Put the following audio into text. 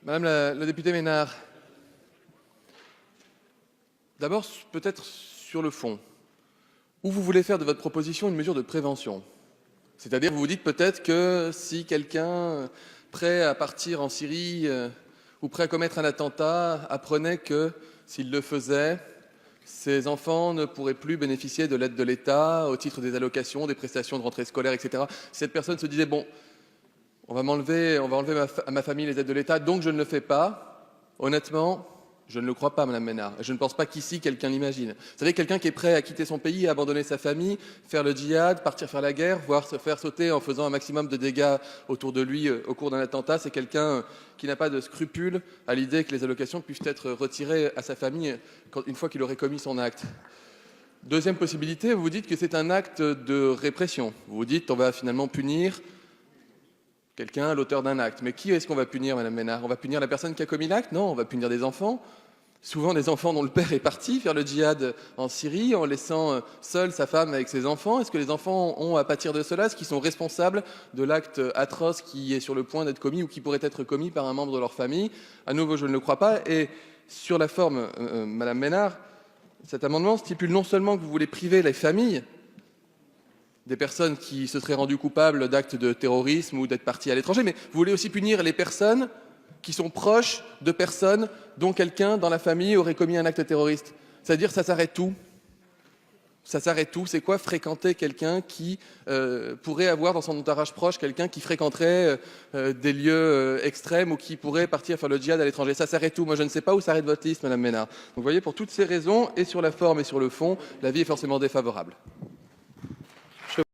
Madame la députée Ménard, d'abord peut-être sur le fond, où vous voulez faire de votre proposition une mesure de prévention. C'est-à-dire vous vous dites peut-être que si quelqu'un prêt à partir en Syrie ou prêt à commettre un attentat apprenait que s'il le faisait, ses enfants ne pourraient plus bénéficier de l'aide de l'État au titre des allocations, des prestations de rentrée scolaire, etc. Si cette personne se disait bon, on va enlever à ma famille les aides de l'État, donc je ne le fais pas. Honnêtement, je ne le crois pas, Madame Ménard. Je ne pense pas qu'ici, quelqu'un l'imagine. Vous savez, quelqu'un qui est prêt à quitter son pays, à abandonner sa famille, faire le djihad, partir faire la guerre, voire se faire sauter en faisant un maximum de dégâts autour de lui au cours d'un attentat, c'est quelqu'un qui n'a pas de scrupule à l'idée que les allocations puissent être retirées à sa famille une fois qu'il aurait commis son acte. Deuxième possibilité, vous vous dites que c'est un acte de répression. Vous vous dites qu'on va finalement punir quelqu'un, l'auteur d'un acte. Mais qui est-ce qu'on va punir, Madame Ménard? On va punir la personne qui a commis l'acte? Non, on va punir des enfants. Souvent des enfants dont le père est parti faire le djihad en Syrie en laissant seule sa femme avec ses enfants. Est-ce que les enfants ont à pâtir de cela? Est-ce qu'ils sont responsables de l'acte atroce qui est sur le point d'être commis ou qui pourrait être commis par un membre de leur famille? À nouveau, je ne le crois pas. Et sur la forme, Madame Ménard, cet amendement stipule non seulement que vous voulez priver les familles des personnes qui se seraient rendues coupables d'actes de terrorisme ou d'être parties à l'étranger, mais vous voulez aussi punir les personnes qui sont proches de personnes dont quelqu'un dans la famille aurait commis un acte terroriste. C'est-à-dire, ça s'arrête où? Ça s'arrête où? C'est quoi fréquenter quelqu'un qui pourrait avoir dans son entourage proche quelqu'un qui fréquenterait des lieux extrêmes ou qui pourrait partir faire le djihad à l'étranger? Ça s'arrête où? Moi, je ne sais pas où s'arrête votre liste, Madame Ménard. Donc, vous voyez, pour toutes ces raisons, et sur la forme et sur le fond, l'avis est forcément défavorable.